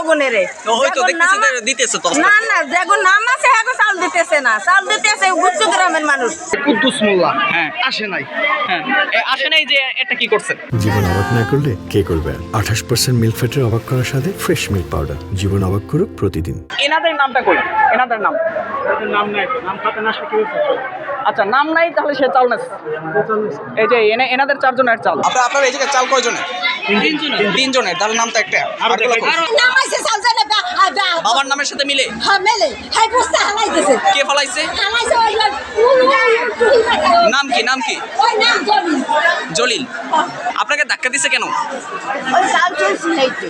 জনগণের না না যেগুলো নাম আছে এখন চাউল দিতেছে না, চাউল দিতেছে উচ্চ গ্রামের মানুষ। কুদ্দুস মোল্লা আসে নাই। আসে নাই যে এটা কি করছেন? জীবন অবাক না করলে কে করবে? 28% মিল্ক ফ্যাটের অবাক করার সাথে ফ্রেশ মিল্ক পাউডার। জীবন অবাক করুক প্রতিদিন। এনাদের নামটা কই? এনাদের নাম নাম নাই, নাম খাতে না সে কি আচ্ছা, নাম নাই তাহলে সে চাল না। এই যে এনাদের 4 জনের চাল। আপনার এই জায়গায় চাল কয়জনের? 3 জনের। তাহলে নামটা একটা। নাম আছে চাল জানে বাবার নামের সাথে মিলে হ্যাঁ মেলে হাই বস্তা হালাইতেছে। কে ফলাইছে? হালাইছে ওই নাম কি? নাম কি? ওই নাম জমি জলিল। আপনাকে ধাক্কা দিছে কেন? ওই চাল চলছে নাইতে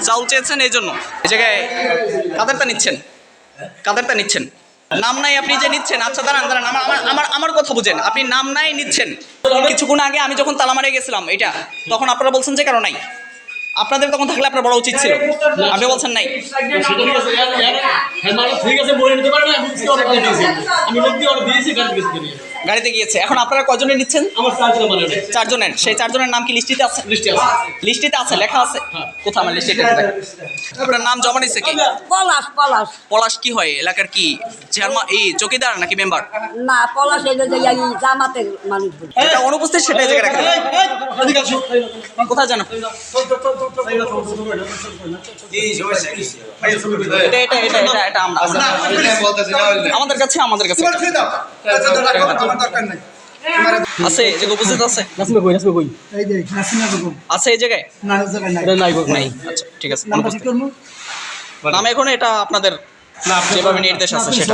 চাউল চেয়েছেন এই জন্য। এই জায়গায় কাদেরটা নিচ্ছেন? কাদেরটা নিচ্ছেন? নাম নাই আপনি যে নিচ্ছেন। আচ্ছা দাঁড়ান দাঁড়ান, আমার কথা বুঝেন। আপনি নাম নাই নিচ্ছেন। কিছুক্ষণ আগে আমি যখন তালা মারে গেছিলাম এটা, তখন আপনারা বলছেন যে কারো নাই। আপনাদের তখন থাকলে আপনার বড় উচিত ছিল। আপনি বলছেন নাই। গাড়িতে গিয়েছে। এখন আপনারা কয়জনের নিচ্ছেন? 4 জনের। সেই 4 জনের নাম কি লিস্টিতে আছে? লিস্টিতে আছে, লেখা আছে। কোথায় আমার লিস্টিতে? আপনার নাম জমা নিচ্ছে কি? পলাশ পলাশ পলাশ কি হয়? এলাকার কি চেয়ারম্যান, এই চৌকিদার নাকি মেম্বার? না পলাশ এই যে জামাতের মানুষ যেটা অনুপস্থিত সেটাই জায়গায় রাখা। কোথায় জানো? এটা আমাদের কাছে আছে এই জায়গায় উপস্থিত আছে। আছে এই জায়গায় নাই। আচ্ছা ঠিক আছে। নাম এখন এটা আপনাদের যেভাবে নির্দেশ আছে সেটা।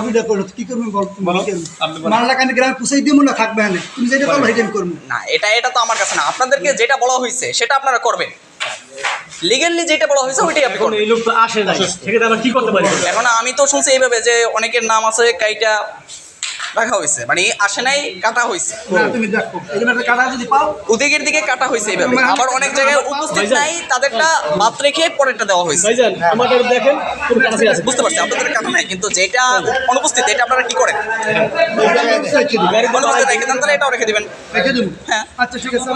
না এটা তো আমার কাছে না। আপনাদেরকে যেটা বলা হয়েছে সেটা আপনারা করবেন। লিগ্যালি যেটা বলা হয়েছে ওইটাই আপনি করবেন। এই লোক তো আসে নাই, সেক্ষেত্রে আমরা কি করতে পারি? এখন আমি তো শুনছি এইভাবে যে অনেকের নাম আছে কাইটা রাখা হয়েছে, মানে আসে নাই, কাটা হয়েছে। উদিকের দিকে কাটা হয়েছে এইভাবে। আবার অনেক জায়গায় উপস্থিত নাই, তাদেরটা বাদ রেখে পরেরটা দেওয়া হয়েছে। দেখেন বুঝতে পারছি আপনাদের কাটা নাই, কিন্তু যেটা অনুপস্থিত এটা আপনারা কি করেন? অনুপস্থিত রেখে দেন, তাহলে এটাও রেখে দিবেন। হ্যাঁ আচ্ছা ঠিক আছে।